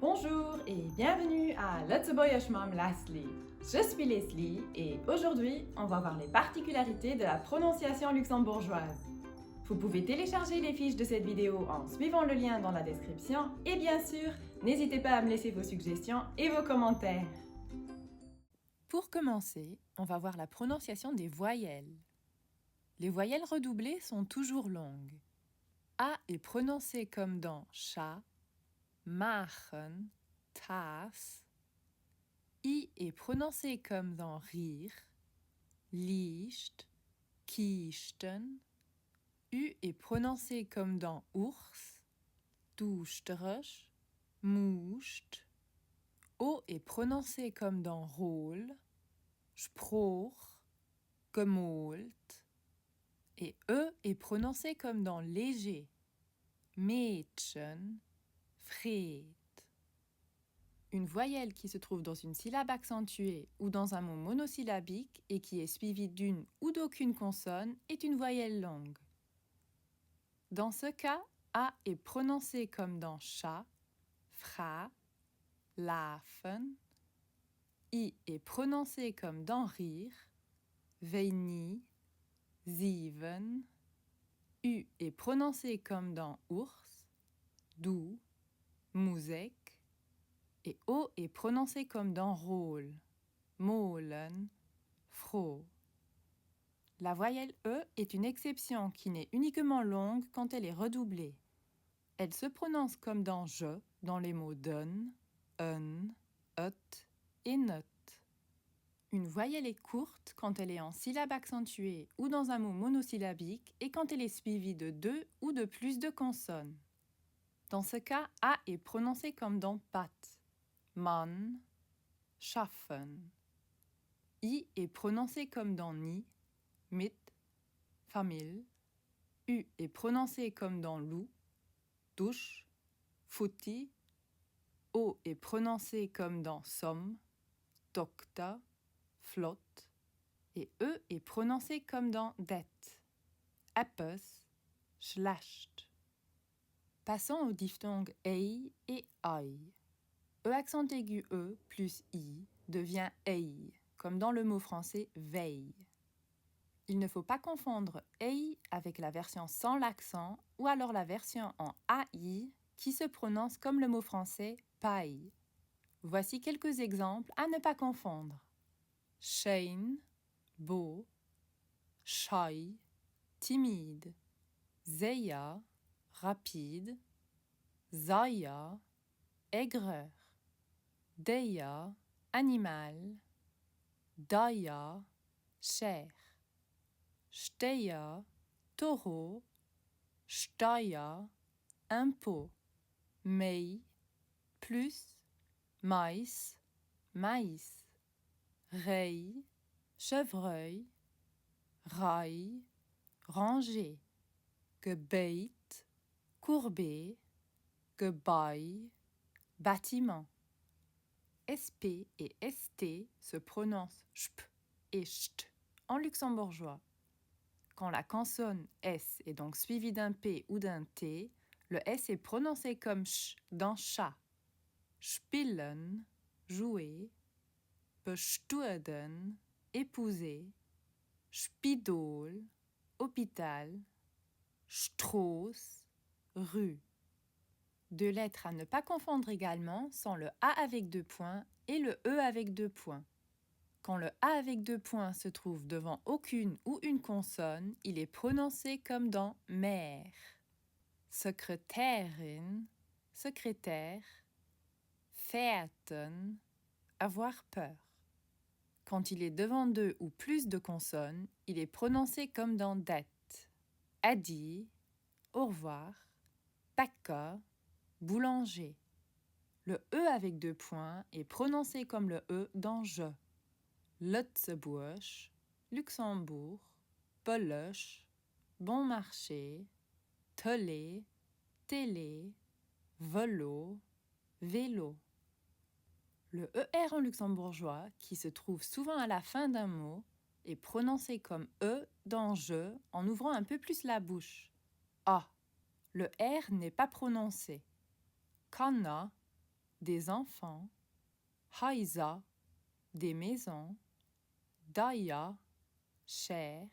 Bonjour et bienvenue à Let's Boyish Mom Leslie. Je suis Leslie et aujourd'hui, on va voir les particularités de la prononciation luxembourgeoise. Vous pouvez télécharger les fiches de cette vidéo en suivant le lien dans la description et bien sûr, n'hésitez pas à me laisser vos suggestions et vos commentaires. Pour commencer, on va voir la prononciation des voyelles. Les voyelles redoublées sont toujours longues. A est prononcé comme dans chat, machen, tas. I est prononcé comme dans rire, licht, kiechten. U est prononcé comme dans ours, dusterich, moest. O est prononcé comme dans rôle, Spruch, gemalt. Et E est prononcé comme dans léger, Mädchen, Fred. Une voyelle qui se trouve dans une syllabe accentuée ou dans un mot monosyllabique et qui est suivie d'une ou d'aucune consonne est une voyelle longue. Dans ce cas, A est prononcé comme dans chat, fra, lachen. I est prononcé comme dans rire, weini, sieben. U est prononcé comme dans ours, du, musek. Et O est prononcé comme dans rôle, molen, froh. La voyelle E est une exception qui n'est uniquement longue quand elle est redoublée. Elle se prononce comme dans je dans les mots donne, un, ot et not. Une voyelle est courte quand elle est en syllabe accentuée ou dans un mot monosyllabique et quand elle est suivie de deux ou de plus de consonnes. Dans ce cas, A est prononcé comme dans pat, man, schaffen. I est prononcé comme dans ni, mit, famille. U est prononcé comme dans loup, douche, futti. O est prononcé comme dans somme, dokta, flotte. Et E est prononcé comme dans det, etwas, schlecht. Passons aux diphtongues ei et ai. E accent aigu E plus I devient ei, comme dans le mot français veille. Il ne faut pas confondre ei avec la version sans l'accent ou alors la version en AI qui se prononce comme le mot français paille. Voici quelques exemples à ne pas confondre. Schön, beau, scheu, timide, sehr, rapide, sehr, aigreur, der, animal, der, chair, Steier, taureau, Steuer, impôt, Mei, plus, mais, maïs, Rei, chevreuil, Rai, rangé, Gebet, courbé, Gebai, bâtiment. SP et ST se prononcent SP et ST en luxembourgeois. Quand la consonne S est donc suivie d'un P ou d'un T, le S est prononcé comme ch dans chat. Spielen, jouer, bestuden, épouser, Spidol, hôpital, Strasse, rue. Deux lettres à ne pas confondre également sont le A avec deux points et le E avec deux points. Quand le A avec deux points se trouve devant aucune ou une consonne, il est prononcé comme dans mère. Sekretärin, secrétaire. Fährten, avoir peur. Quand il est devant deux ou plus de consonnes, il est prononcé comme dans det. Adi, au revoir. Paka, boulanger. Le E avec deux points est prononcé comme le E dans je. Lutzeburg, Luxembourg, Poloche, Bon Marché, Tollé, Télé, Volo, Vélo. Le ER en luxembourgeois, qui se trouve souvent à la fin d'un mot, est prononcé comme E dans je en ouvrant un peu plus la bouche. A. Le R n'est pas prononcé. Kanna, des enfants, Häuser, des maisons, Daya, cher,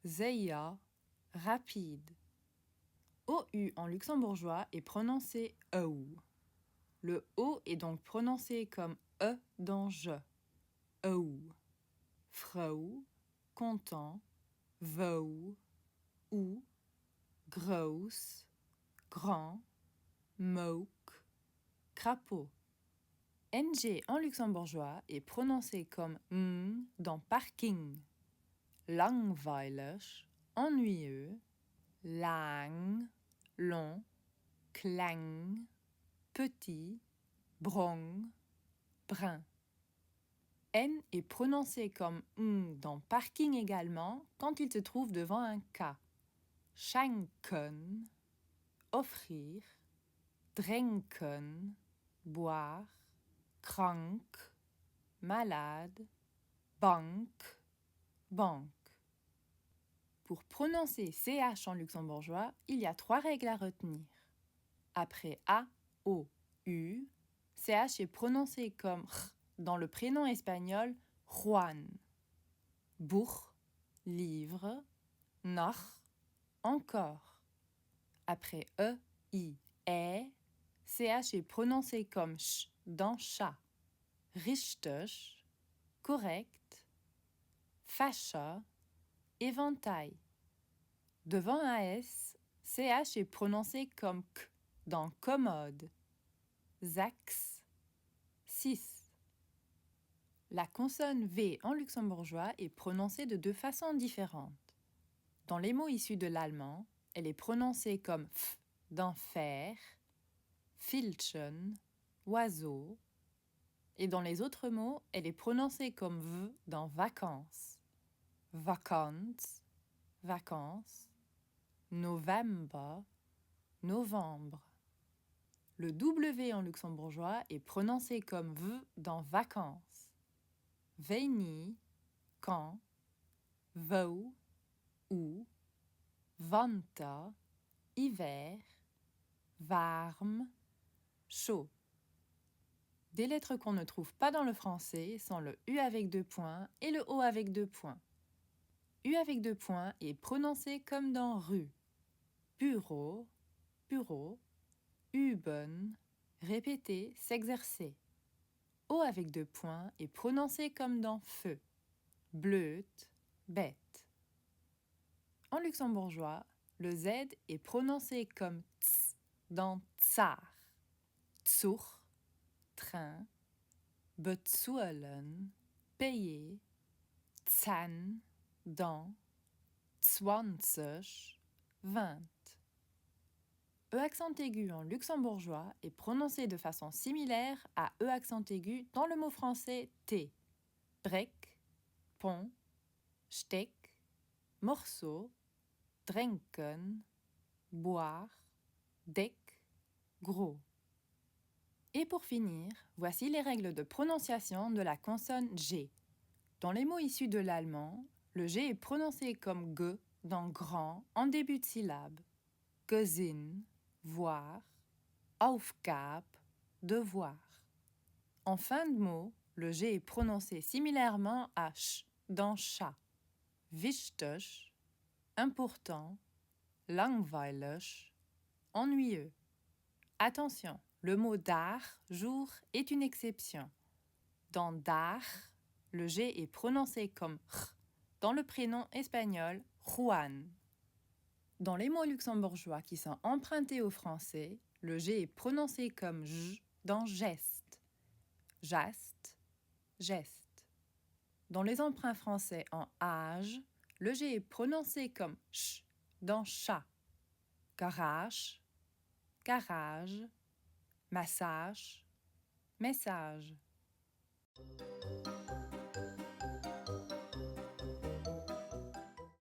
Zeya, rapide. OU en luxembourgeois est prononcé OU. Le O est donc prononcé comme E dans je. OU. Frau, content, vau, ou, gross, grand, moke, crapaud. NG en luxembourgeois est prononcé comme ng dans parking. Langweilig, ennuyeux, lang, long, clang, petit, brong, brun. N est prononcé comme ng dans parking également quand il se trouve devant un K. Schenken, offrir, drinken, boire, krank, malade, bank, banque. Pour prononcer CH en luxembourgeois, il y a 3 règles à retenir. Après A, O, U, CH est prononcé comme R dans le prénom espagnol Juan. Buch, livre, nach, encore. Après E, I, E, CH est prononcé comme ch dans chat. Richtig, correct, fascia, éventail. Devant un S, CH est prononcé comme K dans commode. Zax, 6. La consonne V en luxembourgeois est prononcée de 2 façons différentes. Dans les mots issus de l'allemand, elle est prononcée comme F dans faire, Filchen, oiseau, et dans les autres mots, elle est prononcée comme V dans vacances, Vakanz, vacances, November, novembre. Le W en luxembourgeois est prononcé comme V dans vacances, Weini, quand, Vau, ou, Vanta, hiver, warm, chaud. Des lettres qu'on ne trouve pas dans le français sont le U avec 2 points et le O avec 2 points. U avec 2 points est prononcé comme dans rue. Bureau, bureau, üben, répéter, s'exercer. O avec 2 points est prononcé comme dans feu. Blöd, bête. En luxembourgeois, le Z est prononcé comme ts dans tsar. Zug, train, bezahlen, payer, zehn, dans, 20, 20. E accent aigu en luxembourgeois est prononcé de façon similaire à E accent aigu dans le mot français T. Breck, pont, steck, morceau, drinken, boire, deck, gros. Et pour finir, voici les règles de prononciation de la consonne G. Dans les mots issus de l'allemand, le G est prononcé comme G dans grand en début de syllabe. Gesehen, voir, Aufgabe, devoir. En fin de mot, le G est prononcé similairement à ch dans chat. Wichtig, important, langweilig, ennuyeux. Attention, le mot dar, jour, est une exception. Dans dar, le G est prononcé comme r dans le prénom espagnol Juan. Dans les mots luxembourgeois qui sont empruntés au français, le G est prononcé comme j dans geste. Geste, geste. Dans les emprunts français en âge, le G est prononcé comme ch dans chat. Garage, garage, massage, message.